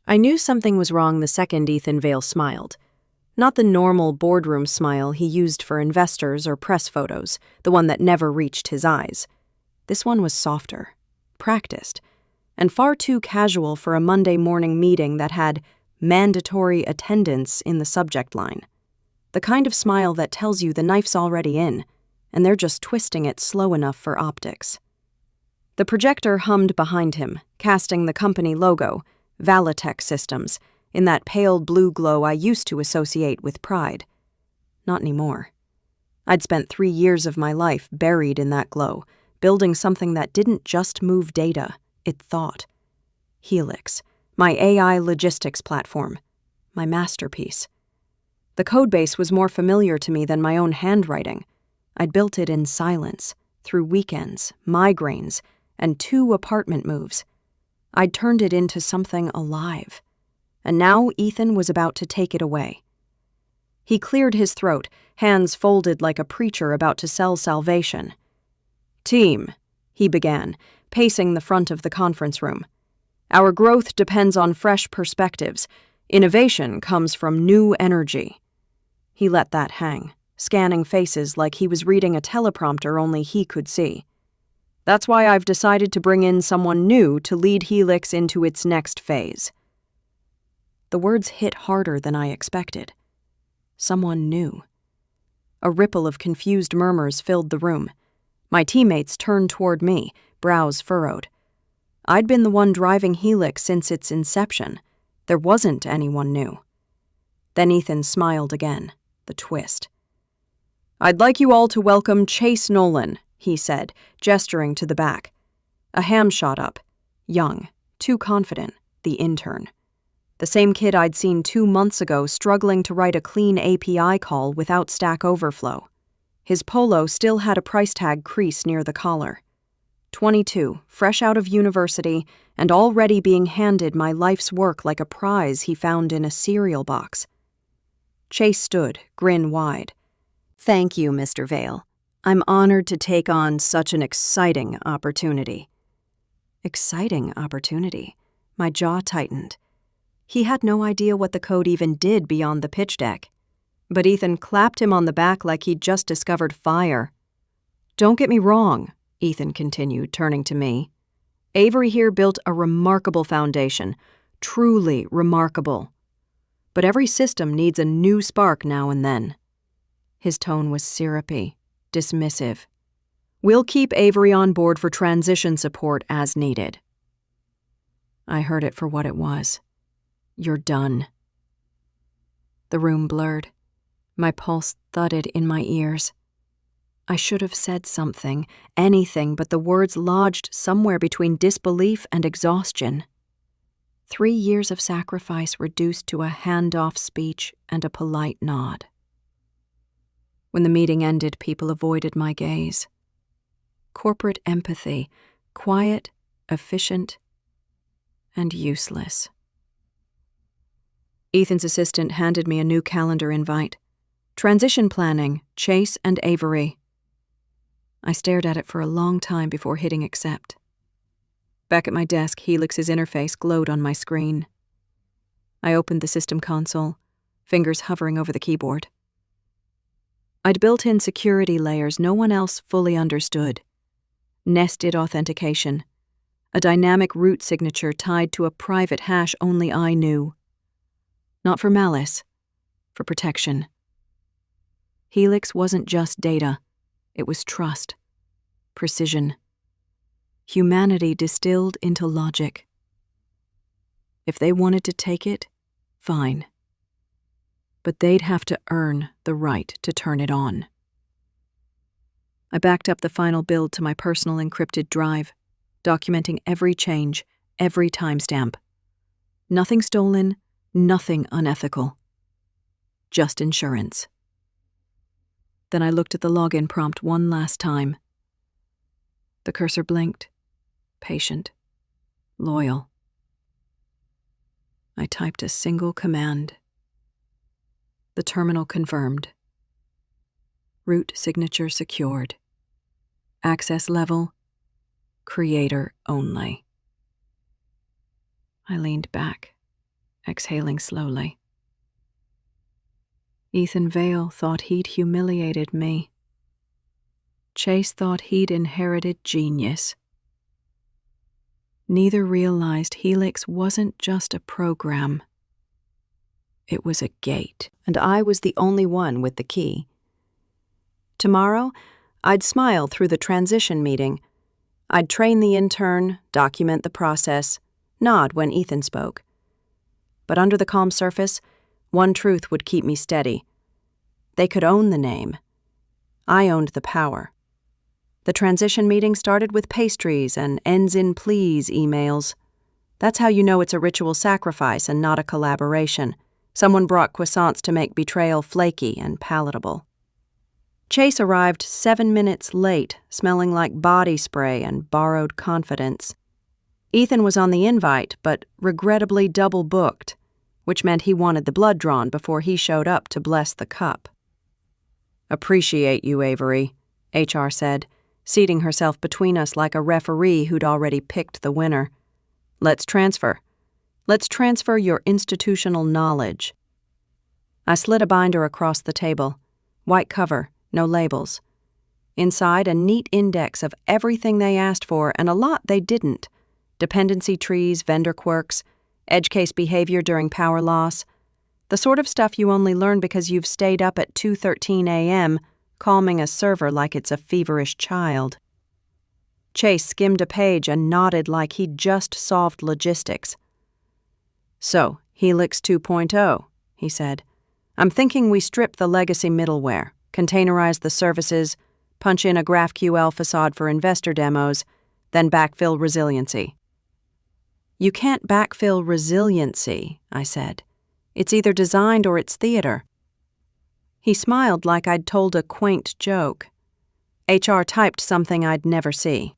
I knew something was wrong the second Ethan Vale smiled. Not the normal boardroom smile he used for investors or press photos, the one that never reached his eyes. This one was softer, practiced, and far too casual for a Monday morning meeting that had mandatory attendance in the subject line. The kind of smile that tells you the knife's already in, and they're just twisting it slow enough for optics. The projector hummed behind him, casting the company logo, Valitech Systems, in that pale blue glow I used to associate with pride. Not anymore. I'd spent 3 years of my life buried in that glow, building something that didn't just move data, it thought. Helix, my AI logistics platform, my masterpiece. The codebase was more familiar to me than my own handwriting. I'd built it in silence, through weekends, migraines, and 2 apartment moves. I'd turned it into something alive. And now Ethan was about to take it away. He cleared his throat, hands folded like a preacher about to sell salvation. "Team," he began, pacing the front of the conference room. "Our growth depends on fresh perspectives. Innovation comes from new energy." He let that hang, scanning faces like he was reading a teleprompter only he could see. "That's why I've decided to bring in someone new to lead Helix into its next phase." The words hit harder than I expected. Someone new. A ripple of confused murmurs filled the room. My teammates turned toward me, brows furrowed. I'd been the one driving Helix since its inception. There wasn't anyone new. Then Ethan smiled again, the twist. "I'd like you all to welcome Chase Nolan," he said, gesturing to the back. A ham shot up. Young, too confident, the intern. The same kid I'd seen 2 months ago struggling to write a clean API call without Stack Overflow. His polo still had a price tag crease near the collar. 22, fresh out of university, and already being handed my life's work like a prize he found in a cereal box. Chase stood, grin wide. "Thank you, Mr. Vale. I'm honored to take on such an exciting opportunity." Exciting opportunity. My jaw tightened. He had no idea what the code even did beyond the pitch deck. But Ethan clapped him on the back like he'd just discovered fire. "Don't get me wrong," Ethan continued, turning to me. "Avery here built a remarkable foundation, truly remarkable. But every system needs a new spark now and then." His tone was syrupy, dismissive. "We'll keep Avery on board for transition support as needed." I heard it for what it was. "You're done." The room blurred. My pulse thudded in my ears. I should have said something, anything, but the words lodged somewhere between disbelief and exhaustion. 3 years of sacrifice reduced to a hand-off speech and a polite nod. When the meeting ended, people avoided my gaze. Corporate empathy, quiet, efficient, and useless. Ethan's assistant handed me a new calendar invite. Transition planning, Chase and Avery. I stared at it for a long time before hitting accept. Back at my desk, Helix's interface glowed on my screen. I opened the system console, fingers hovering over the keyboard. I'd built in security layers no one else fully understood. Nested authentication, a dynamic root signature tied to a private hash only I knew. Not for malice, for protection. Helix wasn't just data, it was trust, precision. Humanity distilled into logic. If they wanted to take it, fine. But they'd have to earn the right to turn it on. I backed up the final build to my personal encrypted drive, documenting every change, every timestamp. Nothing stolen, nothing unethical. Just insurance. Then I looked at the login prompt one last time. The cursor blinked, patient, loyal. I typed a single command. The terminal confirmed. Root signature secured. Access level, creator only. I leaned back, exhaling slowly. Ethan Vale thought he'd humiliated me. Chase thought he'd inherited genius. Neither realized Helix wasn't just a program. It was a gate, and I was the only one with the key. Tomorrow, I'd smile through the transition meeting. I'd train the intern, document the process, nod when Ethan spoke. But under the calm surface, one truth would keep me steady. They could own the name. I owned the power. The transition meeting started with pastries and ends in please emails. That's how you know it's a ritual sacrifice and not a collaboration. Someone brought croissants to make betrayal flaky and palatable. Chase arrived 7 minutes late, smelling like body spray and borrowed confidence. Ethan was on the invite, but regrettably double-booked, which meant he wanted the blood drawn before he showed up to bless the cup. "Appreciate you, Avery," HR said, seating herself between us like a referee who'd already picked the winner. Let's transfer. Let's transfer your institutional knowledge." I slid a binder across the table. White cover, no labels. Inside, a neat index of everything they asked for and a lot they didn't. Dependency trees, vendor quirks, edge case behavior during power loss. The sort of stuff you only learn because you've stayed up at 2:13 a.m., calming a server like it's a feverish child. Chase skimmed a page and nodded like he'd just solved logistics. "So, Helix 2.0, he said. "I'm thinking we strip the legacy middleware, containerize the services, punch in a GraphQL facade for investor demos, then backfill resiliency." "You can't backfill resiliency," I said. "It's either designed or it's theater." He smiled like I'd told a quaint joke. HR typed something I'd never see.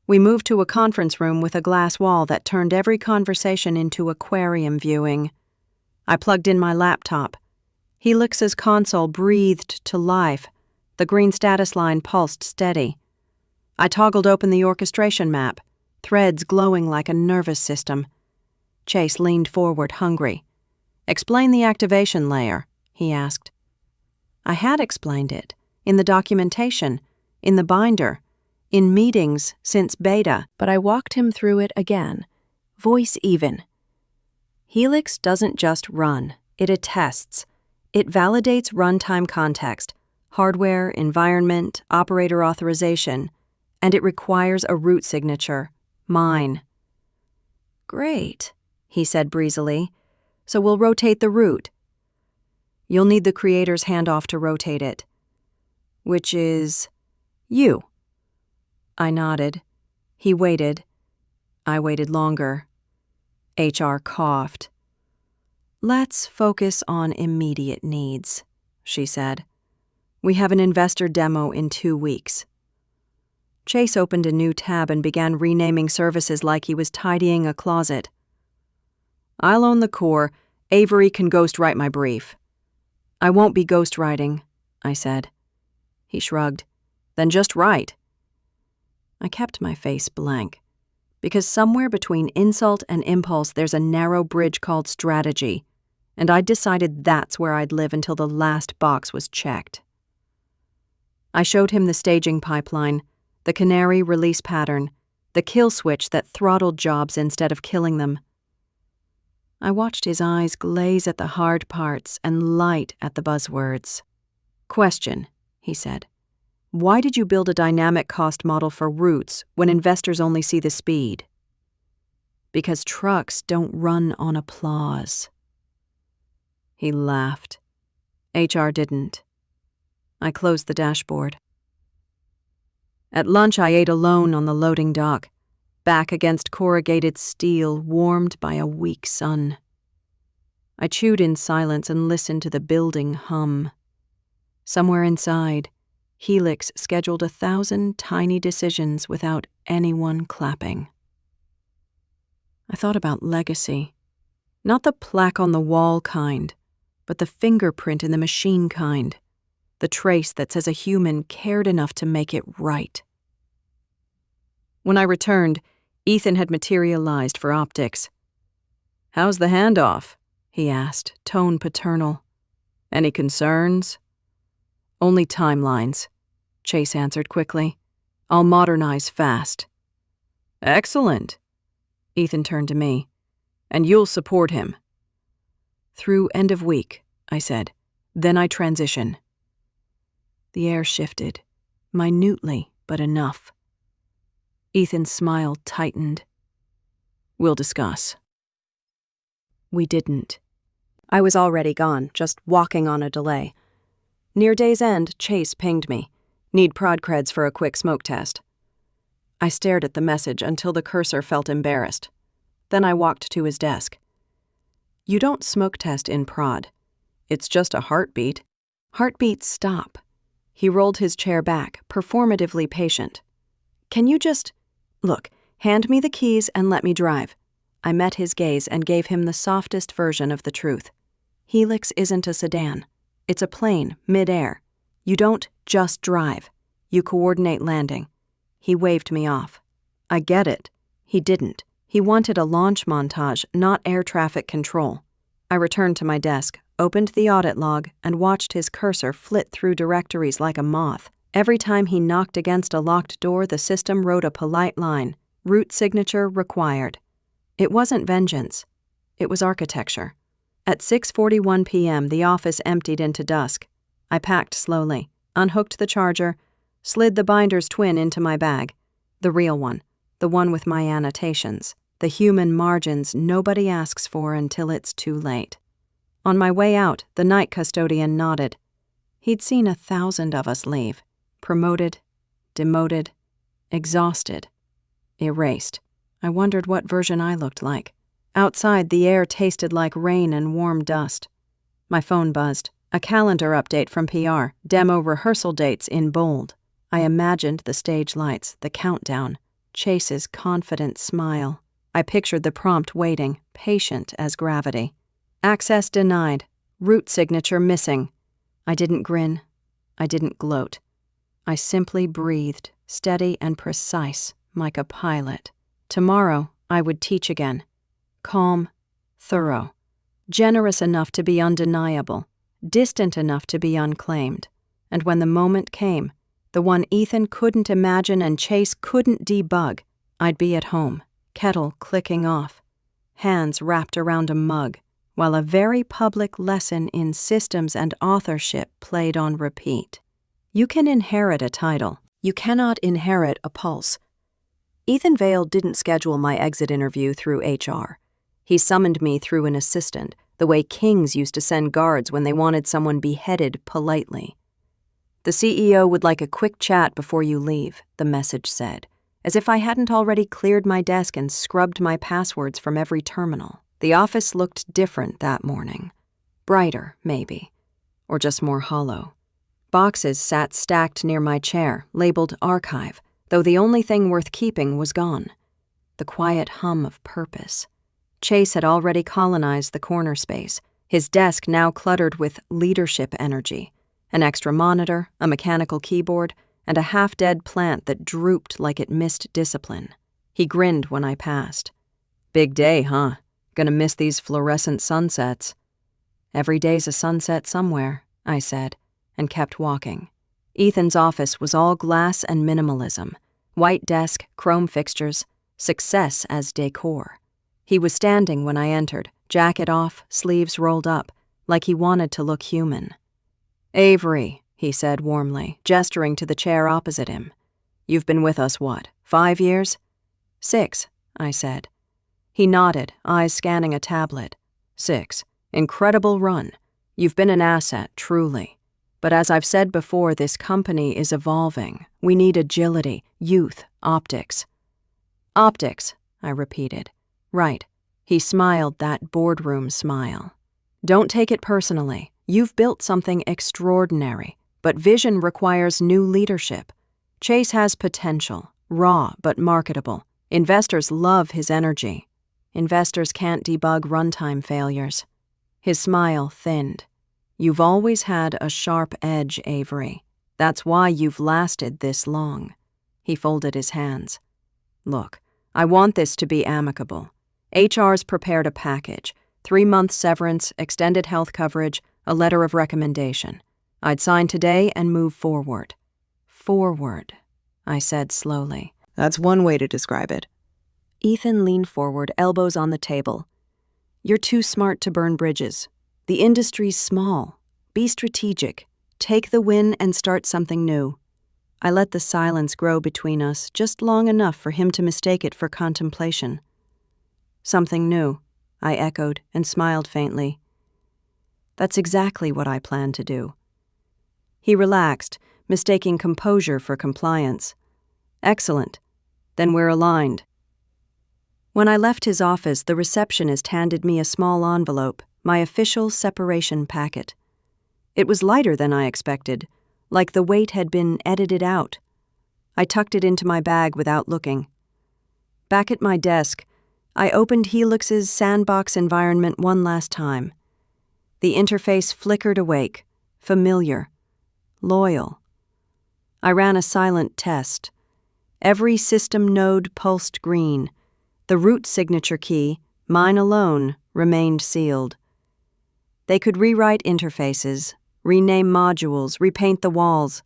We moved to a conference room with a glass wall that turned every conversation into aquarium viewing. I plugged in my laptop. Helix's console breathed to life. The green status line pulsed steady. I toggled open the orchestration map, threads glowing like a nervous system. Chase leaned forward, hungry. "Explain the activation layer," he asked. I had explained it, in the documentation, in the binder, in meetings since beta, but I walked him through it again, voice even. Helix doesn't just run, it attests. It validates runtime context, hardware, environment, operator authorization, and it requires a root signature, mine. "Great," he said breezily. "So we'll rotate the root." "You'll need the creator's handoff to rotate it." "Which is you." I nodded. He waited. I waited longer. HR coughed. "Let's focus on immediate needs," she said. "We have an investor demo in 2 weeks." Chase opened a new tab and began renaming services like he was tidying a closet. "I'll own the core. Avery can ghostwrite my brief." "I won't be ghostwriting," I said. He shrugged. "Then just write." I kept my face blank, because somewhere between insult and impulse there's a narrow bridge called strategy, and I decided that's where I'd live until the last box was checked. I showed him the staging pipeline, the canary release pattern, the kill switch that throttled jobs instead of killing them. I watched his eyes glaze at the hard parts and light at the buzzwords. "Question," he said. "Why did you build a dynamic cost model for routes when investors only see the speed?" "Because trucks don't run on applause." He laughed. HR didn't. I closed the dashboard. At lunch, I ate alone on the loading dock, back against corrugated steel warmed by a weak sun. I chewed in silence and listened to the building hum. Somewhere inside, Helix scheduled 1,000 tiny decisions without anyone clapping. I thought about legacy. Not the plaque on the wall kind, but the fingerprint in the machine kind. The trace that says a human cared enough to make it right. When I returned, Ethan had materialized for optics. "How's the handoff?" he asked, tone paternal. "Any concerns?" "Only timelines," Chase answered quickly. "I'll modernize fast." "Excellent." Ethan turned to me. "And you'll support him?" "Through end of week," I said. "Then I transition." The air shifted, minutely but enough. Ethan's smile tightened. "We'll discuss." We didn't. I was already gone, just walking on a delay. Near day's end, Chase pinged me. "Need prod creds for a quick smoke test." I stared at the message until the cursor felt embarrassed. Then I walked to his desk. "You don't smoke test in prod. It's just a heartbeat. Heartbeats stop." He rolled his chair back, performatively patient. "Can you just... Look, hand me the keys and let me drive." I met his gaze and gave him the softest version of the truth. Helix isn't a sedan. It's a plane, mid-air. You don't just drive. You coordinate landing. He waved me off. "I get it." He didn't. He wanted a launch montage, not air traffic control. I returned to my desk, opened the audit log, and watched his cursor flit through directories like a moth. Every time he knocked against a locked door, the system wrote a polite line, "Root signature required." It wasn't vengeance. It was architecture. At 6:41 p.m., the office emptied into dusk. I packed slowly, unhooked the charger, slid the binder's twin into my bag. The real one, the one with my annotations, the human margins nobody asks for until it's too late. On my way out, the night custodian nodded. He'd seen 1,000 of us leave. Promoted, demoted, exhausted, erased. I wondered what version I looked like. Outside, the air tasted like rain and warm dust. My phone buzzed. A calendar update from PR, demo rehearsal dates in bold. I imagined the stage lights, the countdown, Chase's confident smile. I pictured the prompt waiting, patient as gravity. Access denied. Root signature missing. I didn't grin. I didn't gloat. I simply breathed, steady and precise, like a pilot. Tomorrow, I would teach again. Calm, thorough, generous enough to be undeniable, distant enough to be unclaimed. And when the moment came, the one Ethan couldn't imagine and Chase couldn't debug, I'd be at home, kettle clicking off, hands wrapped around a mug, while a very public lesson in systems and authorship played on repeat. You can inherit a title. You cannot inherit a pulse. Ethan Vale didn't schedule my exit interview through HR. He summoned me through an assistant, the way kings used to send guards when they wanted someone beheaded politely. "The CEO would like a quick chat before you leave," the message said, as if I hadn't already cleared my desk and scrubbed my passwords from every terminal. The office looked different that morning. Brighter, maybe, or just more hollow. Boxes sat stacked near my chair, labeled archive, though the only thing worth keeping was gone. The quiet hum of purpose. Chase had already colonized the corner space, his desk now cluttered with leadership energy, an extra monitor, a mechanical keyboard, and a half-dead plant that drooped like it missed discipline. He grinned when I passed. "Big day, huh? Gonna miss these fluorescent sunsets." "Every day's a sunset somewhere," I said, and kept walking. Ethan's office was all glass and minimalism. White desk, chrome fixtures, success as decor. He was standing when I entered, jacket off, sleeves rolled up, like he wanted to look human. "Avery," he said warmly, gesturing to the chair opposite him. "You've been with us, what, 5 years?" "6, I said. He nodded, eyes scanning a tablet. 6. Incredible run. You've been an asset, truly. But as I've said before, this company is evolving. We need agility, youth, optics." "Optics," I repeated. "Right." He smiled that boardroom smile. "Don't take it personally. You've built something extraordinary, but vision requires new leadership. Chase has potential, raw but marketable. Investors love his energy. Investors can't debug runtime failures." His smile thinned. "You've always had a sharp edge, Avery. That's why you've lasted this long." He folded his hands. "Look, I want this to be amicable. HR's prepared a package: 3-month severance, extended health coverage, a letter of recommendation. I'd sign today and move forward. Forward, I said slowly. That's one way to describe it. Ethan leaned forward, elbows on the table. You're too smart to burn bridges. The industry's small. Be strategic. Take the win and start something new. I let the silence grow between us just long enough for him to mistake it for contemplation. Something new, I echoed and smiled faintly. That's exactly what I plan to do. He relaxed, mistaking composure for compliance. Excellent. Then we're aligned. When I left his office, the receptionist handed me a small envelope, my official separation packet. It was lighter than I expected, like the weight had been edited out. I tucked it into my bag without looking. Back at my desk, I opened Helix's sandbox environment one last time. The interface flickered awake, familiar, loyal. I ran a silent test. Every system node pulsed green. The root signature key, mine alone, remained sealed. They could rewrite interfaces, rename modules, repaint the walls.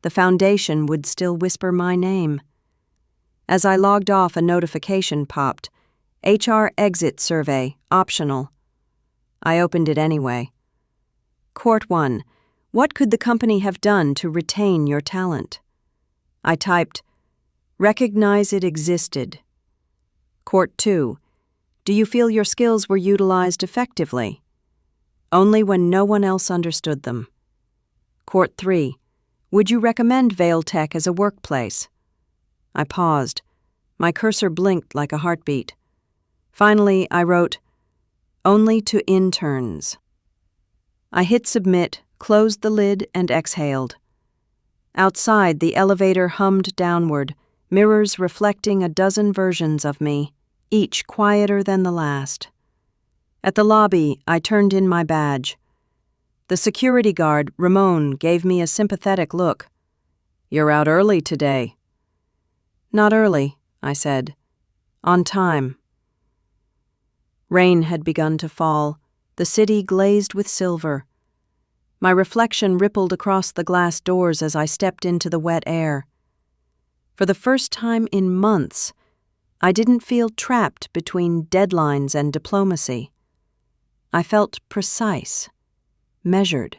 The foundation would still whisper my name. As I logged off, a notification popped. HR exit survey, optional. I opened it anyway. Court 1. What could the company have done to retain your talent? I typed, recognize it existed. Court 2. Do you feel your skills were utilized effectively? Only when no one else understood them. Court 3. Would you recommend Veil Tech as a workplace? I paused. My cursor blinked like a heartbeat. Finally, I wrote, only to interns. I hit submit, closed the lid, and exhaled. Outside, the elevator hummed downward, mirrors reflecting a dozen versions of me, each quieter than the last. At the lobby, I turned in my badge. The security guard, Ramon, gave me a sympathetic look. You're out early today. Not early, I said. On time. Rain had begun to fall, the city glazed with silver. My reflection rippled across the glass doors as I stepped into the wet air. For the first time in months, I didn't feel trapped between deadlines and diplomacy. I felt precise, measured.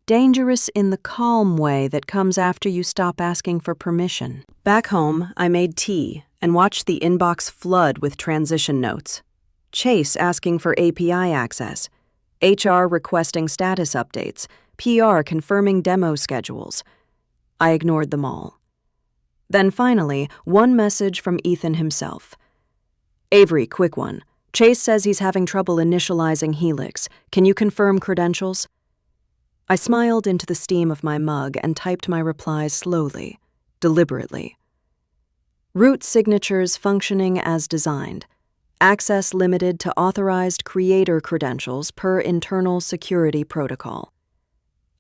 Dangerous in the calm way that comes after you stop asking for permission. Back home, I made tea and watched the inbox flood with transition notes. Chase asking for API access, HR requesting status updates, PR confirming demo schedules. I ignored them all. Then finally, one message from Ethan himself. Avery, quick one. Chase says he's having trouble initializing Helix. Can you confirm credentials? I smiled into the steam of my mug and typed my replies slowly, deliberately. Root signatures functioning as designed. Access limited to authorized creator credentials per internal security protocol.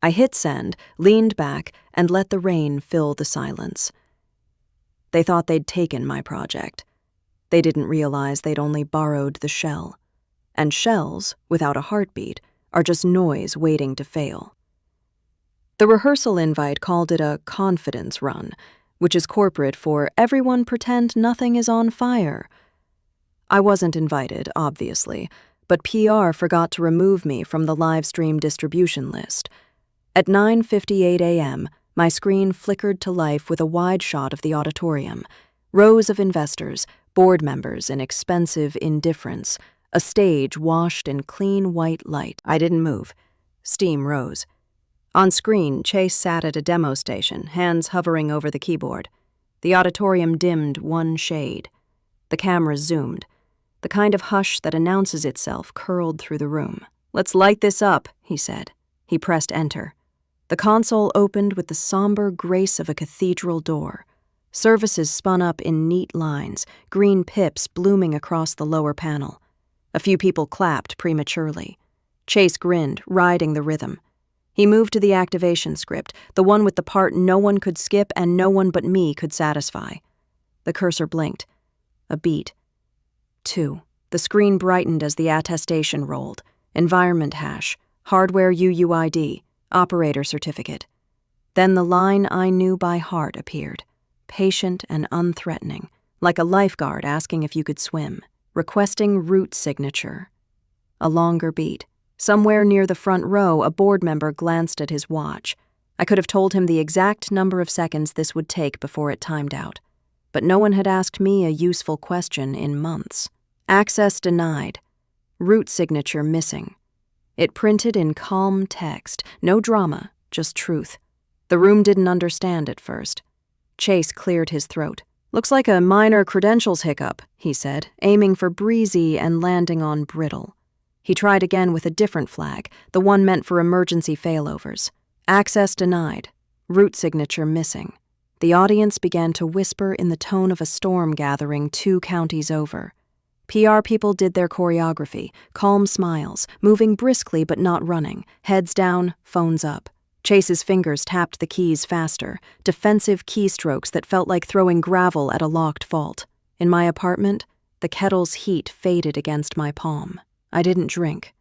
I hit send, leaned back, and let the rain fill the silence. They thought they'd taken my project. They didn't realize they'd only borrowed the shell. And shells, without a heartbeat, are just noise waiting to fail. The rehearsal invite called it a confidence run, which is corporate for everyone pretend nothing is on fire. I wasn't invited, obviously, but PR forgot to remove me from the live stream distribution list. At 9:58 a.m., my screen flickered to life with a wide shot of the auditorium, rows of investors, board members in expensive indifference, a stage washed in clean white light. I didn't move. Steam rose. On screen, Chase sat at a demo station, hands hovering over the keyboard. The auditorium dimmed one shade. The camera zoomed. The kind of hush that announces itself curled through the room. Let's light this up, he said. He pressed enter. The console opened with the somber grace of a cathedral door. Services spun up in neat lines, green pips blooming across the lower panel. A few people clapped prematurely. Chase grinned, riding the rhythm. He moved to the activation script, the one with the part no one could skip and no one but me could satisfy. The cursor blinked. A beat. 2. The screen brightened as the attestation rolled. Environment hash, hardware UUID, operator certificate. Then the line I knew by heart appeared, patient and unthreatening, like a lifeguard asking if you could swim, requesting route signature. A longer beat. Somewhere near the front row, a board member glanced at his watch. I could have told him the exact number of seconds this would take before it timed out. But no one had asked me a useful question in months. Access denied. Route signature missing. It printed in calm text, no drama, just truth. The room didn't understand at first. Chase cleared his throat. "Looks like a minor credentials hiccup," he said, aiming for breezy and landing on brittle. He tried again with a different flag, the one meant for emergency failovers. Access denied. Route signature missing. The audience began to whisper in the tone of a storm gathering 2 counties over. PR people did their choreography, calm smiles, moving briskly but not running, heads down, phones up. Chase's fingers tapped the keys faster, defensive keystrokes that felt like throwing gravel at a locked vault. In my apartment, the kettle's heat faded against my palm. I didn't drink.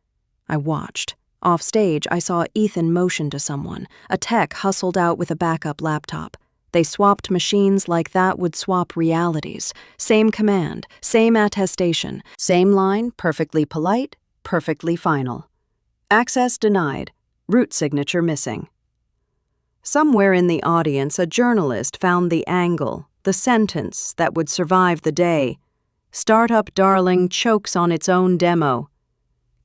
I watched. Off stage, I saw Ethan motion to someone. A tech hustled out with a backup laptop. They swapped machines like that would swap realities. Same command, same attestation, same line, perfectly polite, perfectly final. Access denied. Route signature missing. Somewhere in the audience, a journalist found the angle, the sentence that would survive the day. Startup darling chokes on its own demo.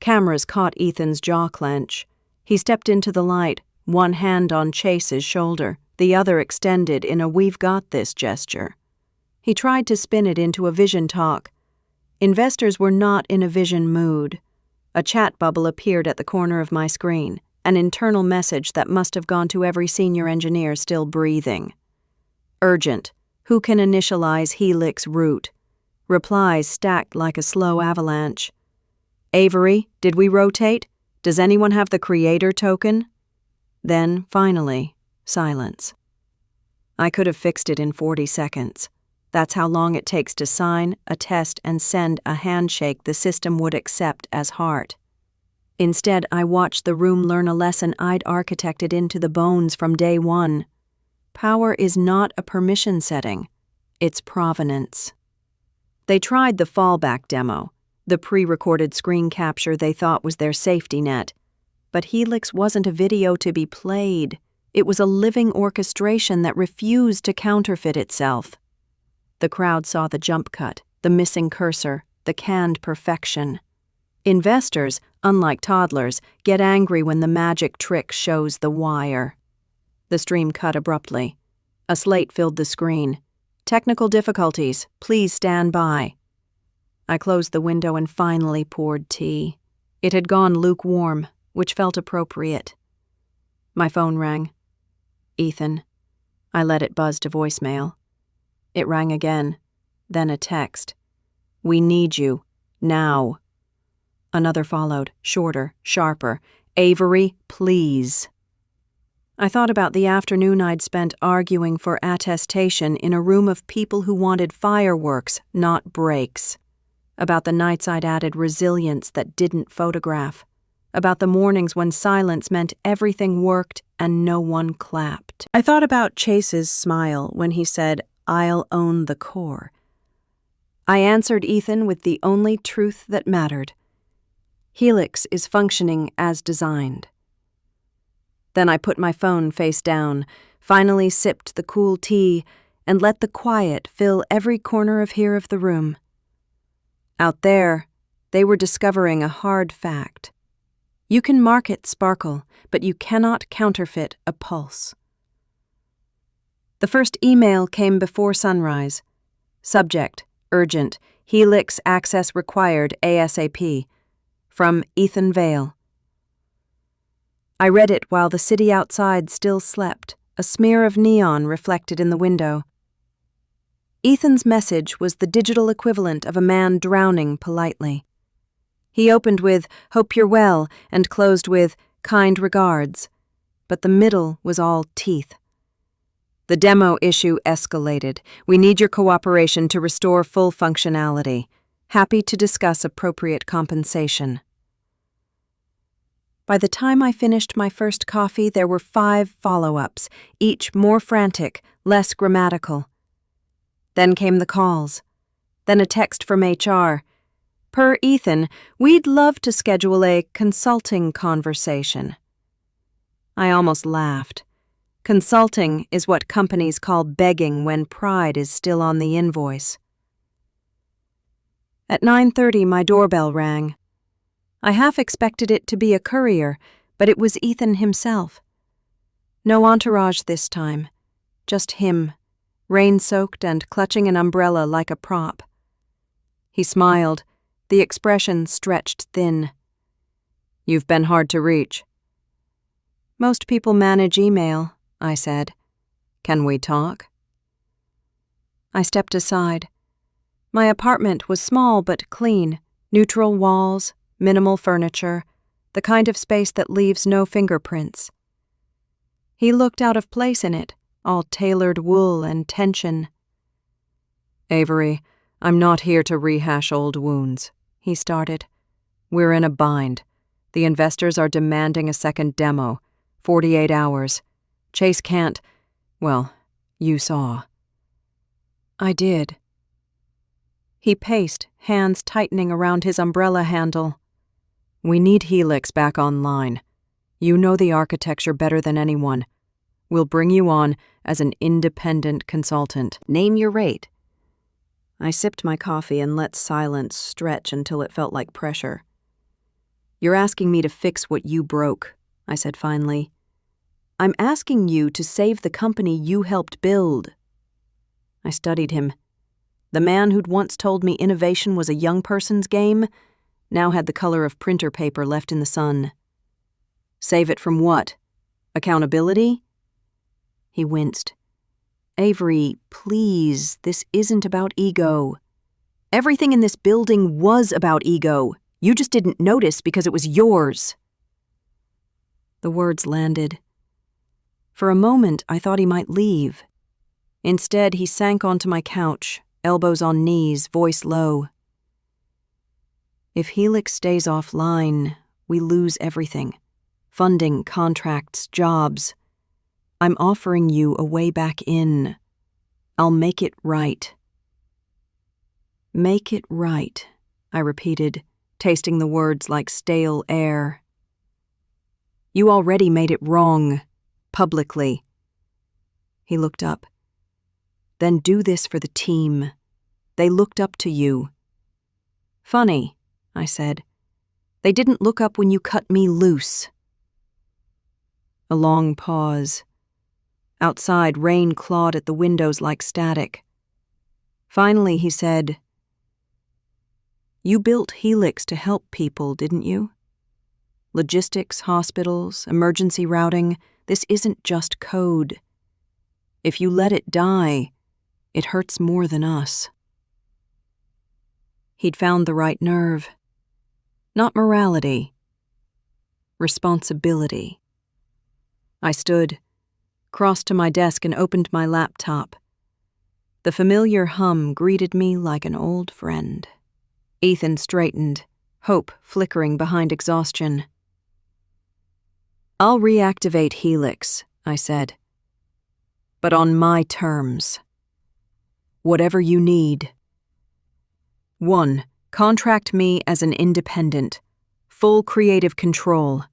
Cameras caught Ethan's jaw clench. He stepped into the light, one hand on Chase's shoulder, the other extended in a "we've got this" gesture. He tried to spin it into a vision talk. Investors were not in a vision mood. A chat bubble appeared at the corner of my screen, an internal message that must have gone to every senior engineer still breathing. Urgent. Who can initialize Helix route? Replies stacked like a slow avalanche. Avery, did we rotate? Does anyone have the creator token? Then, finally, silence. I could have fixed it in 40 seconds. That's how long it takes to sign, attest, and send a handshake the system would accept as heart. Instead, I watched the room learn a lesson I'd architected into the bones from day one. Power is not a permission setting. It's provenance. They tried the fallback demo, the pre-recorded screen capture they thought was their safety net. But Helix wasn't a video to be played. It was a living orchestration that refused to counterfeit itself. The crowd saw the jump cut, the missing cursor, the canned perfection. Investors, unlike toddlers, get angry when the magic trick shows the wire. The stream cut abruptly. A slate filled the screen. Technical difficulties. Please stand by. I closed the window and finally poured tea. It had gone lukewarm, which felt appropriate. My phone rang. Ethan. I let it buzz to voicemail. It rang again, then a text. We need you. Now. Another followed, shorter, sharper. Avery, please. I thought about the afternoon I'd spent arguing for attestation in a room of people who wanted fireworks, not breaks. About the nights I'd added resilience that didn't photograph. About the mornings when silence meant everything worked and no one clapped. I thought about Chase's smile when he said, "I'll own the core." I answered Ethan with the only truth that mattered. Helix is functioning as designed. Then I put my phone face down, finally sipped the cool tea, and let the quiet fill every corner of the room. Out there, they were discovering a hard fact. You can market sparkle, but you cannot counterfeit a pulse. The first email came before sunrise. Subject, urgent, Helix access required ASAP. From Ethan Vale. I read it while the city outside still slept, a smear of neon reflected in the window. Ethan's message was the digital equivalent of a man drowning politely. He opened with, "Hope you're well," and closed with, "Kind regards." But the middle was all teeth. The demo issue escalated. We need your cooperation to restore full functionality. happy to discuss appropriate compensation. By the time I finished my first coffee, there were 5 follow-ups, each more frantic, less grammatical. Then came the calls. Then a text from HR. Per Ethan, we'd love to schedule a consulting conversation. I almost laughed. Consulting is what companies call begging when pride is still on the invoice. At 9:30, my doorbell rang. I half expected it to be a courier, but it was Ethan himself. No entourage this time, just him, rain-soaked and clutching an umbrella like a prop. He smiled, the expression stretched thin. "You've been hard to reach." "Most people manage email," I said. "Can we talk?" I stepped aside. My apartment was small but clean, neutral walls, minimal furniture, the kind of space that leaves no fingerprints. He looked out of place in it, all tailored wool and tension. "Avery, I'm not here to rehash old wounds," he started. "We're in a bind. The investors are demanding a second demo, 48 hours. Chase can't, well, you saw." I did. He paced, hands tightening around his umbrella handle. "We need Helix back online. You know the architecture better than anyone. We'll bring you on as an independent consultant. Name your rate." I sipped my coffee and let silence stretch until it felt like pressure. "You're asking me to fix what you broke," I said finally. "I'm asking you to save the company you helped build." I studied him. The man who'd once told me innovation was a young person's game now had the color of printer paper left in the sun. "Save it from what? Accountability?" He winced. "Avery, please, this isn't about ego. Everything in this building was about ego. You just didn't notice because it was yours." The words landed. For a moment, I thought he might leave. Instead, he sank onto my couch, elbows on knees, voice low. "If Helix stays offline, we lose everything. Funding, contracts, jobs. I'm offering you a way back in. I'll make it right." "Make it right," I repeated, tasting the words like stale air. "You already made it wrong, publicly." He looked up. "Then do this for the team. They looked up to you." "Funny," I said. "They didn't look up when you cut me loose." A long pause. Outside, rain clawed at the windows like static. Finally, he said, "You built Helix to help people, didn't you? Logistics, hospitals, emergency routing, this isn't just code. If you let it die, it hurts more than us." He'd found the right nerve. Not morality. Responsibility. I stood, crossed to my desk and opened my laptop. The familiar hum greeted me like an old friend. Ethan straightened, hope flickering behind exhaustion. "I'll reactivate Helix," I said. "But on my terms. Whatever you need. 1. Contract me as an independent. Full creative control.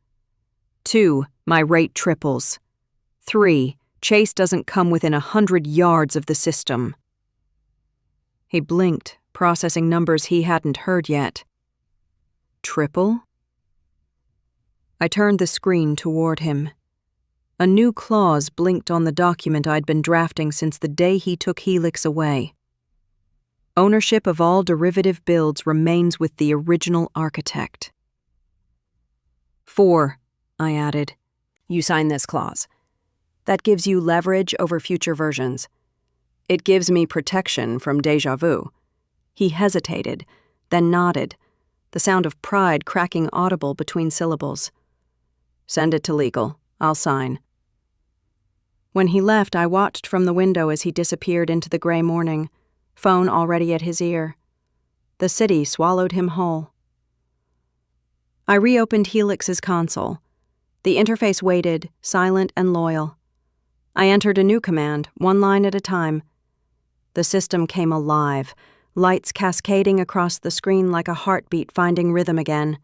2. My rate triples. 3. Chase doesn't come within 100 yards of the system." He blinked, processing numbers he hadn't heard yet. "Triple?" I turned the screen toward him. A new clause blinked on the document I'd been drafting since the day he took Helix away. Ownership of all derivative builds remains with the original architect. 4, I added. You sign this clause. That gives you leverage over future versions. It gives me protection from déjà vu. He hesitated, then nodded, the sound of pride cracking audible between syllables. Send it to legal. I'll sign. When he left, I watched from the window as he disappeared into the gray morning, phone already at his ear. The city swallowed him whole. I reopened Helix's console. The interface waited, silent and loyal. I entered a new command, one line at a time. The system came alive, lights cascading across the screen like a heartbeat finding rhythm again.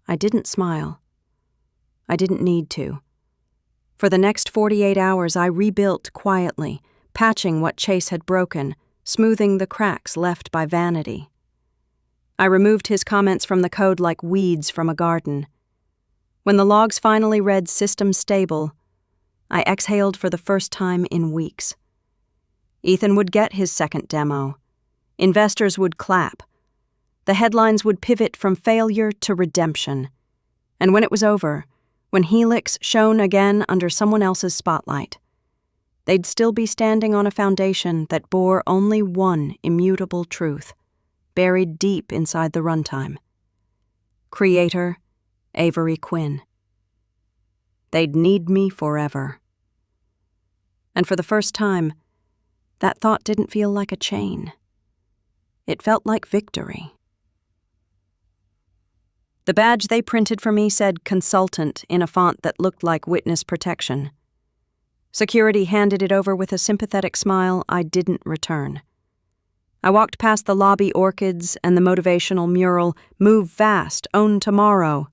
I didn't smile. I didn't need to. For the next 48 hours, I rebuilt quietly, patching what Chase had broken, smoothing the cracks left by vanity. I removed his comments from the code like weeds from a garden. When the logs finally read system stable, I exhaled for the first time in weeks. Ethan would get his second demo. Investors would clap. The headlines would pivot from failure to redemption. And when it was over, when Helix shone again under someone else's spotlight, they'd still be standing on a foundation that bore only one immutable truth, buried deep inside the runtime. Creator, Avery Quinn. They'd need me forever. And for the first time, that thought didn't feel like a chain. It felt like victory. The badge they printed for me said consultant in a font that looked like witness protection. Security handed it over with a sympathetic smile I didn't return. I walked past the lobby orchids and the motivational mural, "Move fast, own tomorrow,"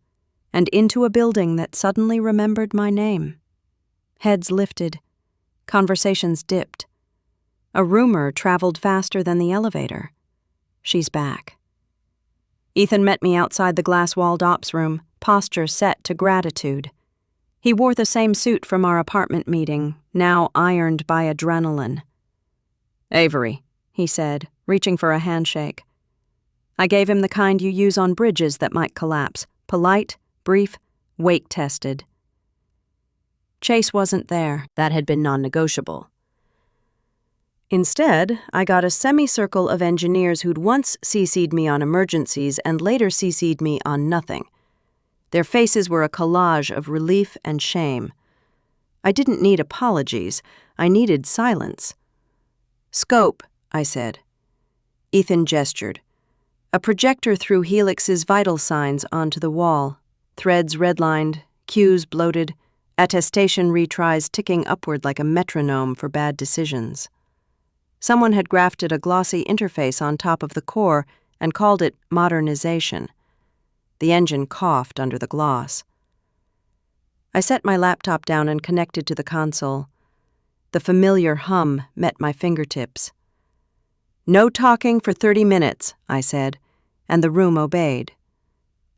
and into a building that suddenly remembered my name. Heads lifted. Conversations dipped. A rumor traveled faster than the elevator. She's back. Ethan met me outside the glass-walled ops room, posture set to gratitude. He wore the same suit from our apartment meeting, now ironed by adrenaline. "Avery," he said, reaching for a handshake. I gave him the kind you use on bridges that might collapse, polite, brief, weight-tested. Chase wasn't there. That had been non-negotiable. Instead, I got a semicircle of engineers who'd once CC'd me on emergencies and later CC'd me on nothing. Their faces were a collage of relief and shame. I didn't need apologies. I needed silence. "Scope," I said. Ethan gestured. A projector threw Helix's vital signs onto the wall. Threads redlined, cues bloated, attestation retries ticking upward like a metronome for bad decisions. Someone had grafted a glossy interface on top of the core and called it modernization. The engine coughed under the gloss. I set my laptop down and connected to the console. The familiar hum met my fingertips. "No talking for 30 minutes, I said, and the room obeyed.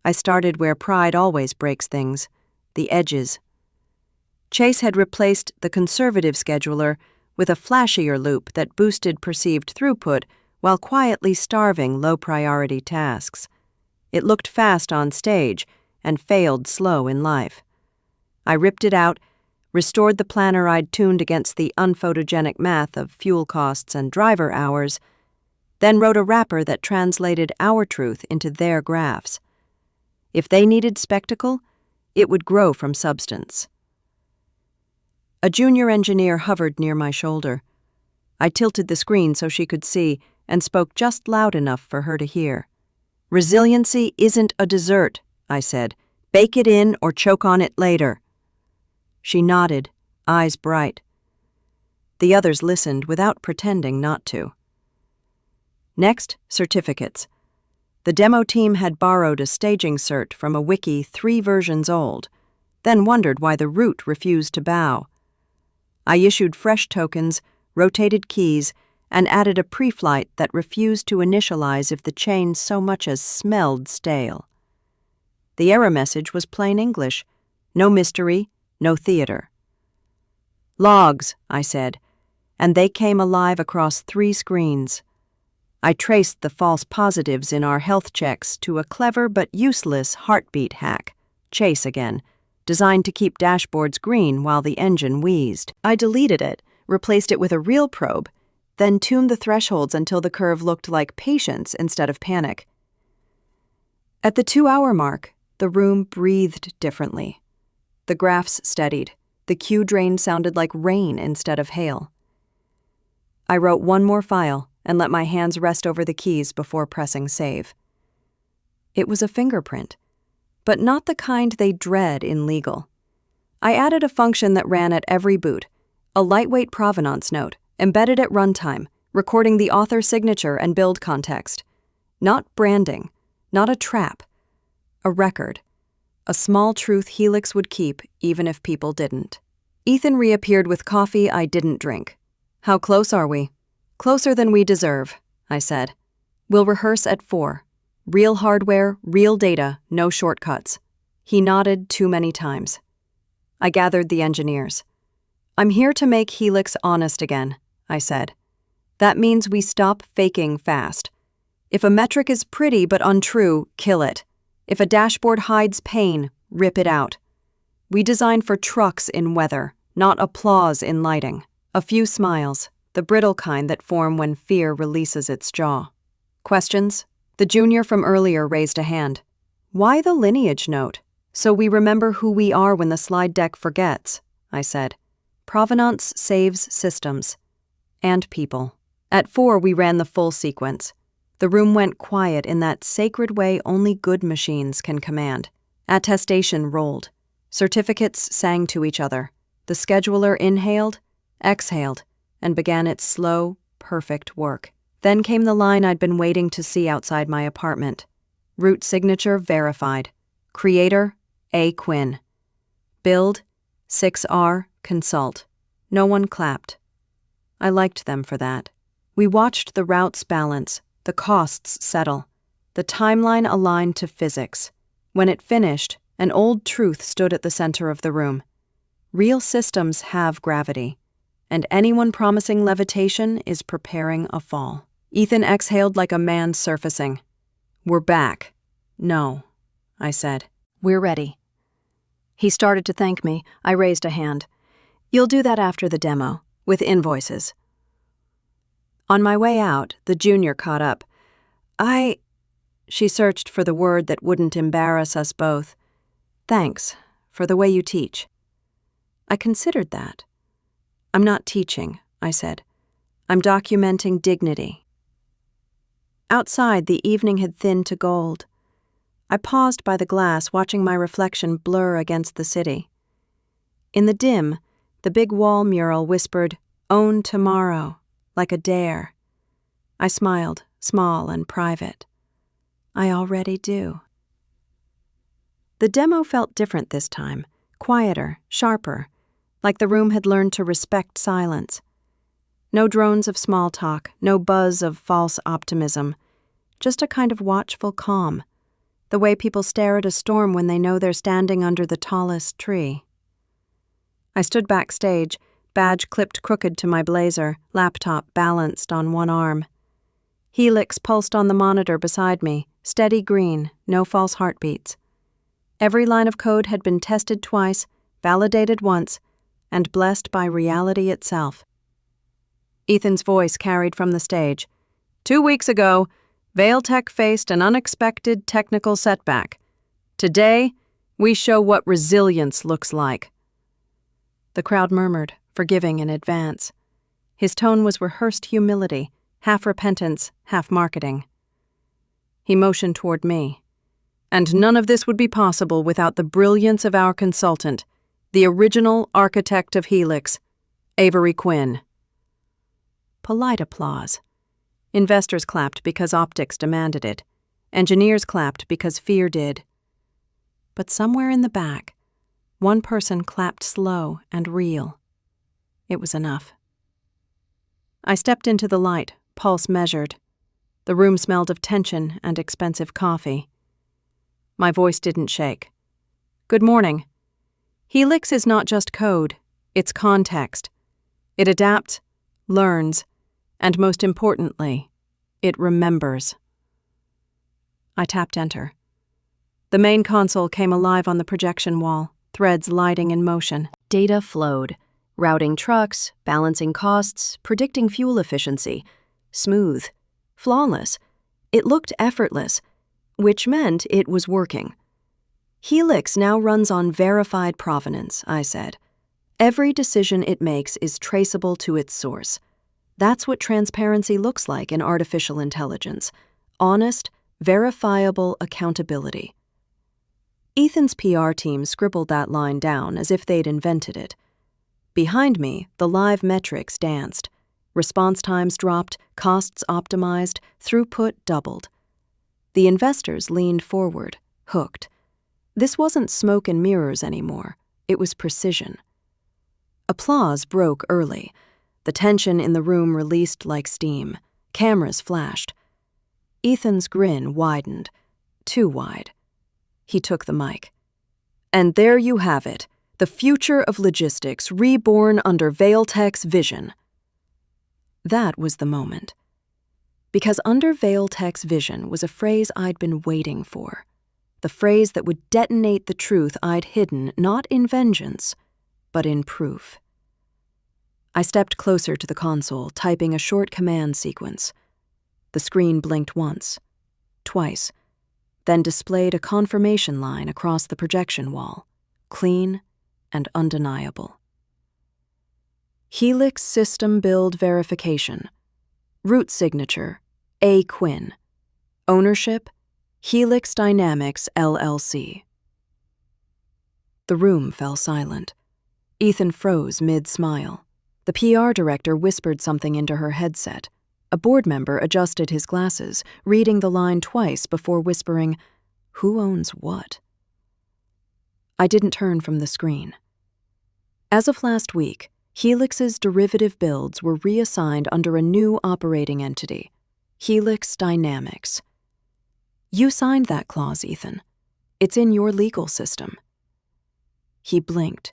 I started where pride always breaks things, the edges. Chase had replaced the conservative scheduler with a flashier loop that boosted perceived throughput while quietly starving low-priority tasks. It looked fast on stage and failed slow in life. I ripped it out, restored the planner I'd tuned against the unphotogenic math of fuel costs and driver hours, then wrote a wrapper that translated our truth into their graphs. If they needed spectacle, it would grow from substance. A junior engineer hovered near my shoulder. I tilted the screen so she could see and spoke just loud enough for her to hear. "Resiliency isn't a dessert," I said. "Bake it in or choke on it later." She nodded, eyes bright. The others listened without pretending not to. Next, certificates. The demo team had borrowed a staging cert from a wiki 3 versions old, then wondered why the root refused to bow. I issued fresh tokens, rotated keys, and added a pre-flight that refused to initialize if the chain so much as smelled stale. The error message was plain English. No mystery, no theater. "Logs," I said, and they came alive across 3 screens. I traced the false positives in our health checks to a clever but useless heartbeat hack, Chase again, designed to keep dashboards green while the engine wheezed. I deleted it, replaced it with a real probe, then tuned the thresholds until the curve looked like patience instead of panic. At the 2-hour mark, the room breathed differently. The graphs steadied. The Q drain sounded like rain instead of hail. I wrote one more file, and let my hands rest over the keys before pressing save. It was a fingerprint, but not the kind they dread in legal. I added a function that ran at every boot, a lightweight provenance note, embedded at runtime, recording the author signature and build context. Not branding, not a trap, a record, a small truth Helix would keep even if people didn't. Ethan reappeared with coffee I didn't drink. "How close are we?" "Closer than we deserve," I said. "We'll rehearse at 4. Real hardware, real data, no shortcuts." He nodded too many times. I gathered the engineers. "I'm here to make Helix honest again," I said. "That means we stop faking fast. If a metric is pretty but untrue, kill it. If a dashboard hides pain, rip it out. We design for trucks in weather, not applause in lighting." A few smiles, the brittle kind that form when fear releases its jaw. "Questions?" The junior from earlier raised a hand. "Why the lineage note?" "So we remember who we are when the slide deck forgets," I said. "Provenance saves systems. And people." At 4, we ran the full sequence. The room went quiet in that sacred way only good machines can command. Attestation rolled. Certificates sang to each other. The scheduler inhaled, exhaled, and began its slow, perfect work. Then came the line I'd been waiting to see outside my apartment. Root signature verified. Creator, A. Quinn. Build, 6R, consult. No one clapped. I liked them for that. We watched the routes balance, the costs settle. The timeline aligned to physics. When it finished, an old truth stood at the center of the room. Real systems have gravity, and anyone promising levitation is preparing a fall. Ethan exhaled like a man surfacing. "We're back." "No," I said. "We're ready." He started to thank me. I raised a hand. "You'll do that after the demo, with invoices." On my way out, the junior caught up. She searched for the word that wouldn't embarrass us both. "Thanks, for the way you teach." I considered that. "I'm not teaching," I said. "I'm documenting dignity." Outside, the evening had thinned to gold. I paused by the glass, watching my reflection blur against the city. In the dim, the big wall mural whispered, "Own tomorrow," like a dare. I smiled, small and private. I already do. The demo felt different this time, quieter, sharper, like the room had learned to respect silence. No drones of small talk, no buzz of false optimism, just a kind of watchful calm, the way people stare at a storm when they know they're standing under the tallest tree. I stood backstage, badge clipped crooked to my blazer, laptop balanced on one arm. Helix pulsed on the monitor beside me, steady green, no false heartbeats. Every line of code had been tested twice, validated once, and blessed by reality itself. Ethan's voice carried from the stage. 2 weeks ago, Vailtech faced an unexpected technical setback. Today, we show what resilience looks like. The crowd murmured, forgiving in advance. His tone was rehearsed humility, half repentance, half marketing. He motioned toward me. "And none of this would be possible without the brilliance of our consultant, the original architect of Helix, Avery Quinn." Polite applause. Investors clapped because optics demanded it. Engineers clapped because fear did. But somewhere in the back, one person clapped slow and real. It was enough. I stepped into the light, pulse measured. The room smelled of tension and expensive coffee. My voice didn't shake. "Good morning. Helix is not just code, it's context. It adapts, learns, and most importantly, it remembers." I tapped enter. The main console came alive on the projection wall, threads lighting in motion. Data flowed, routing trucks, balancing costs, predicting fuel efficiency. Smooth, flawless. It looked effortless, which meant it was working. Helix now runs on verified provenance, I said. Every decision it makes is traceable to its source. That's what transparency looks like in artificial intelligence. Honest, verifiable accountability. Ethan's PR team scribbled that line down as if they'd invented it. Behind me, the live metrics danced. Response times dropped, costs optimized, throughput doubled. The investors leaned forward, hooked. This wasn't smoke and mirrors anymore. It was precision. Applause broke early. The tension in the room released like steam. Cameras flashed. Ethan's grin widened. Too wide. He took the mic. And there you have it, the future of logistics reborn under Vailtech's vision. That was the moment. Because under Vailtech's vision was a phrase I'd been waiting for. The phrase that would detonate the truth I'd hidden not in vengeance, but in proof. I stepped closer to the console, typing a short command sequence. The screen blinked once, twice, then displayed a confirmation line across the projection wall, clean and undeniable. Helix System Build Verification. Root signature, A. Quinn. Ownership, Helix Dynamics, LLC. The room fell silent. Ethan froze mid-smile. The PR director whispered something into her headset. A board member adjusted his glasses, reading the line twice before whispering, "Who owns what?" I didn't turn from the screen. As of last week, Helix's derivative builds were reassigned under a new operating entity, Helix Dynamics. You signed that clause, Ethan. It's in your legal system. He blinked.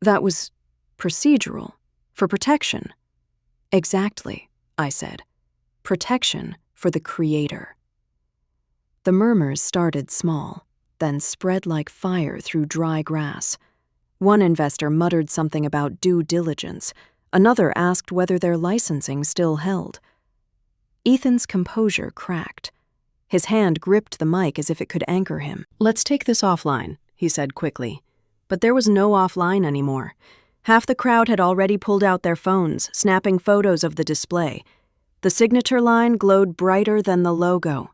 That was procedural, for protection. Exactly, I said. Protection for the creator. The murmurs started small, then spread like fire through dry grass. One investor muttered something about due diligence. Another asked whether their licensing still held. Ethan's composure cracked. His hand gripped the mic as if it could anchor him. "Let's take this offline," he said quickly. But there was no offline anymore. Half the crowd had already pulled out their phones, snapping photos of the display. The signature line glowed brighter than the logo.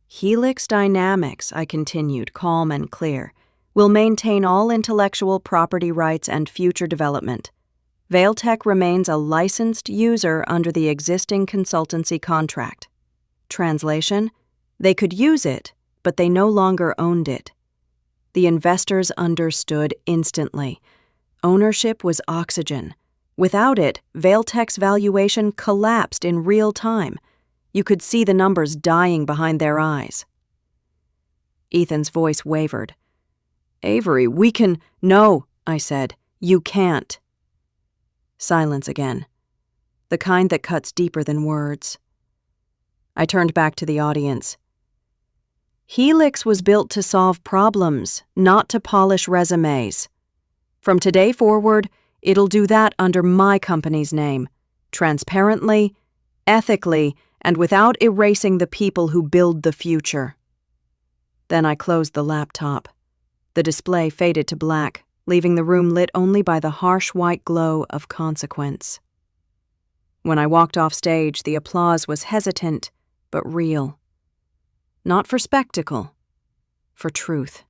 Helix Dynamics, I continued, calm and clear, will maintain all intellectual property rights and future development. Vailtech remains a licensed user under the existing consultancy contract. Translation: they could use it, but they no longer owned it. The investors understood instantly. Ownership was oxygen. Without it, Vailtech's valuation collapsed in real time. You could see the numbers dying behind their eyes. Ethan's voice wavered. "Avery, we can—" "No," I said. "You can't." Silence again. The kind that cuts deeper than words. I turned back to the audience. Helix was built to solve problems, not to polish resumes. From today forward, it'll do that under my company's name, transparently, ethically, and without erasing the people who build the future. Then I closed the laptop. The display faded to black, leaving the room lit only by the harsh white glow of consequence. When I walked off stage, the applause was hesitant, but real. Not for spectacle, for truth.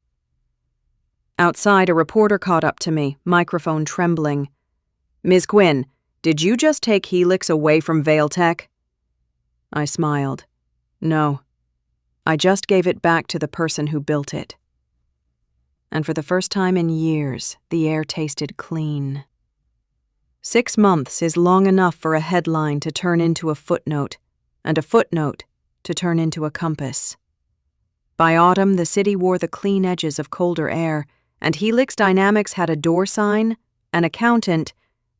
Outside, a reporter caught up to me, microphone trembling. "Ms. Quinn, did you just take Helix away from Vailtech?" I smiled. "No. I just gave it back to the person who built it." And for the first time in years, the air tasted clean. 6 months is long enough for a headline to turn into a footnote, and a footnote to turn into a compass. By autumn, the city wore the clean edges of colder air, and Helix Dynamics had a door sign, an accountant,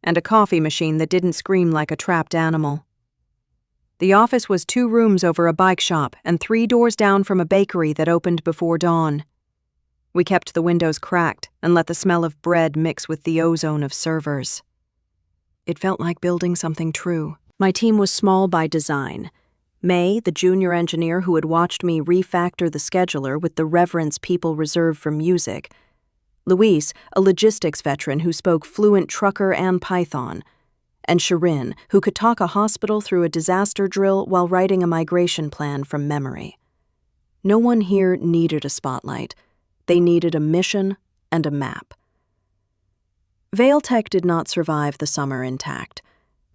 and a coffee machine that didn't scream like a trapped animal. The office was 2 rooms over a bike shop and 3 doors down from a bakery that opened before dawn. We kept the windows cracked and let the smell of bread mix with the ozone of servers. It felt like building something true. My team was small by design. May, the junior engineer who had watched me refactor the scheduler with the reverence people reserve for music. Luis, a logistics veteran who spoke fluent trucker and Python. and Shirin, who could talk a hospital through a disaster drill while writing a migration plan from memory. No one here needed a spotlight. They needed a mission and a map. Vailtech did not survive the summer intact.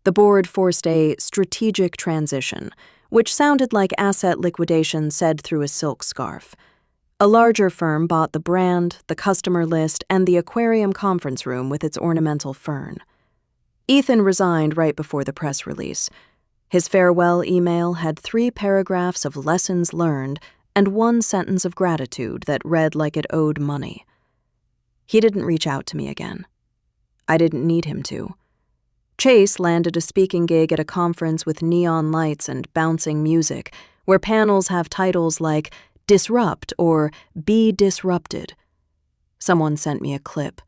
The board forced a strategic transition, which sounded like asset liquidation said through a silk scarf. A larger firm bought the brand, the customer list, and the aquarium conference room with its ornamental fern. Ethan resigned right before the press release. His farewell email had 3 paragraphs of lessons learned and 1 sentence of gratitude that read like it owed money. He didn't reach out to me again. I didn't need him to. Chase landed a speaking gig at a conference with neon lights and bouncing music, where panels have titles like Disrupt or Be Disrupted. Someone sent me a clip.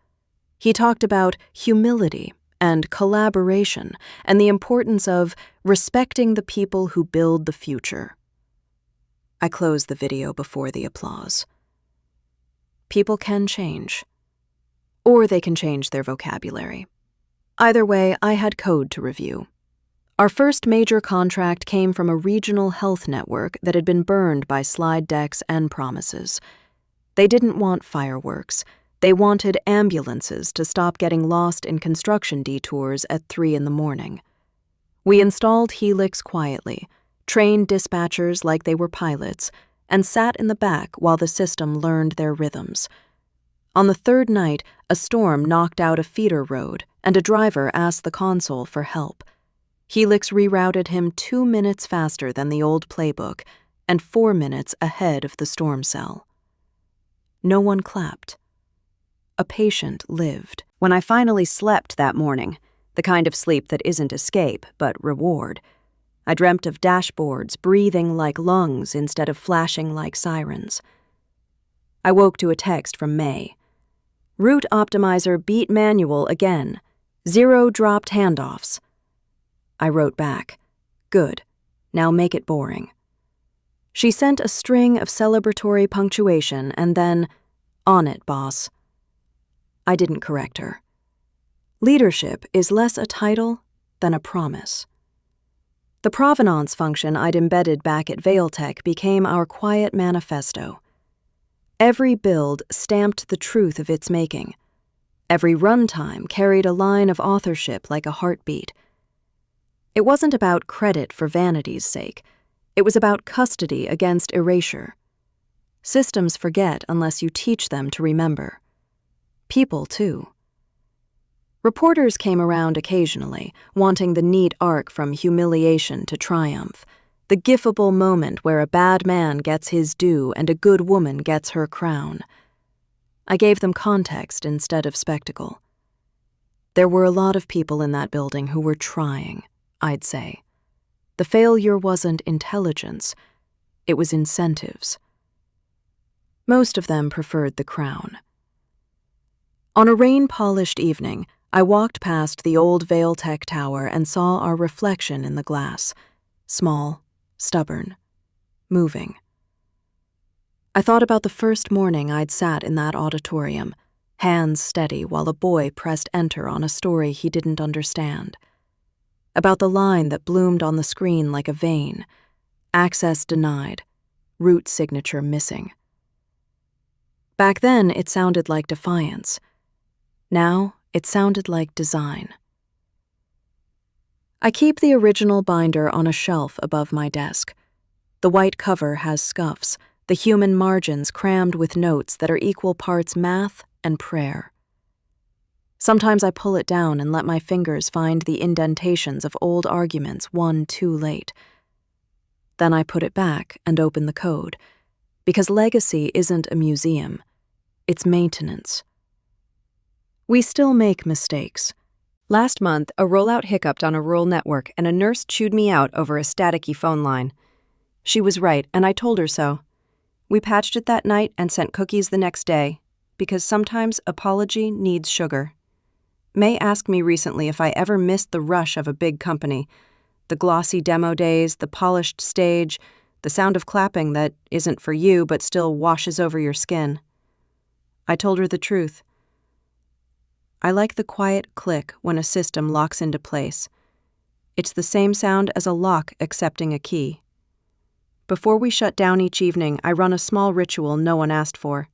He talked about humility and collaboration and the importance of respecting the people who build the future. I closed the video before the applause. People can change. Or they can change their vocabulary. Either way, I had code to review. Our first major contract came from a regional health network that had been burned by slide decks and promises. They didn't want fireworks. They wanted ambulances to stop getting lost in construction detours at 3 a.m. We installed Helix quietly, trained dispatchers like they were pilots, and sat in the back while the system learned their rhythms. On the 3rd night, a storm knocked out a feeder road, and a driver asked the console for help. Helix rerouted him 2 minutes faster than the old playbook and 4 minutes ahead of the storm cell. No one clapped. A patient lived. When I finally slept that morning, the kind of sleep that isn't escape, but reward, I dreamt of dashboards breathing like lungs instead of flashing like sirens. I woke to a text from May. Route Optimizer beat manual again. 0 dropped handoffs. I wrote back, good, now make it boring. She sent a string of celebratory punctuation and then, on it, boss. I didn't correct her. Leadership is less a title than a promise. The provenance function I'd embedded back at Vailtech became our quiet manifesto. Every build stamped the truth of its making. Every runtime carried a line of authorship like a heartbeat. It wasn't about credit for vanity's sake. It was about custody against erasure. Systems forget unless you teach them to remember. People, too. Reporters came around occasionally, wanting the neat arc from humiliation to triumph, the gifable moment where a bad man gets his due and a good woman gets her crown. I gave them context instead of spectacle. There were a lot of people in that building who were trying, I'd say. The failure wasn't intelligence, it was incentives. Most of them preferred the crown. On a rain-polished evening, I walked past the old Vailtech tower and saw our reflection in the glass, small, stubborn, moving. I thought about the first morning I'd sat in that auditorium, hands steady while a boy pressed enter on a story he didn't understand. About the line that bloomed on the screen like a vein, access denied, root signature missing. Back then, it sounded like defiance. Now, it sounded like design. I keep the original binder on a shelf above my desk. The white cover has scuffs, the human margins crammed with notes that are equal parts math and prayer. Sometimes I pull it down and let my fingers find the indentations of old arguments won too late. Then I put it back and open the code, because legacy isn't a museum, it's maintenance. We still make mistakes. Last month, a rollout hiccuped on a rural network and a nurse chewed me out over a staticky phone line. She was right, and I told her so. We patched it that night and sent cookies the next day, because sometimes apology needs sugar. May asked me recently if I ever missed the rush of a big company, the glossy demo days, the polished stage, the sound of clapping that isn't for you but still washes over your skin. I told her the truth. I like the quiet click when a system locks into place. It's the same sound as a lock accepting a key. Before we shut down each evening, I run a small ritual no one asked for.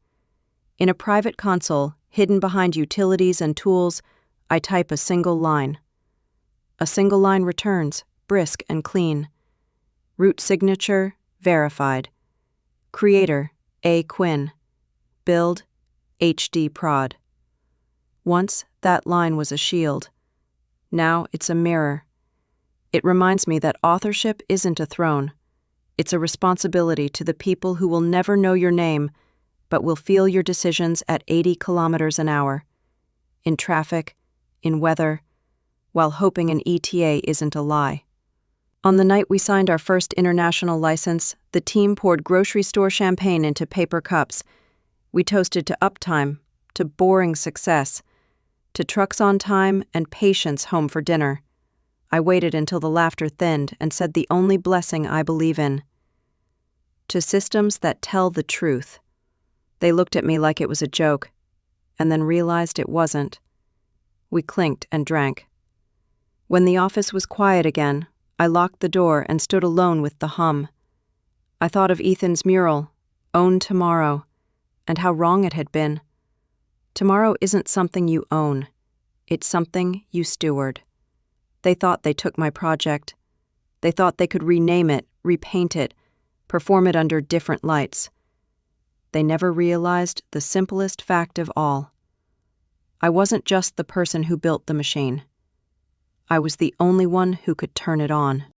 In a private console, hidden behind utilities and tools, I type a single line. A single line returns, brisk and clean. Root signature, verified. Creator, A. Quinn. Build, HD Prod. Once, that line was a shield. Now it's a mirror. It reminds me that authorship isn't a throne. It's a responsibility to the people who will never know your name, but will feel your decisions at 80 kilometers an hour. In traffic, in weather, while hoping an ETA isn't a lie. On the night we signed our first international license, the team poured grocery store champagne into paper cups. We toasted to uptime, to boring success, to trucks on time and patience home for dinner. I waited until the laughter thinned and said the only blessing I believe in. To systems that tell the truth. They looked at me like it was a joke, and then realized it wasn't. We clinked and drank. When the office was quiet again, I locked the door and stood alone with the hum. I thought of Ethan's mural, Own Tomorrow, and how wrong it had been. Tomorrow isn't something you own. It's something you steward. They thought they took my project. They thought they could rename it, repaint it, perform it under different lights. They never realized the simplest fact of all. I wasn't just the person who built the machine. I was the only one who could turn it on.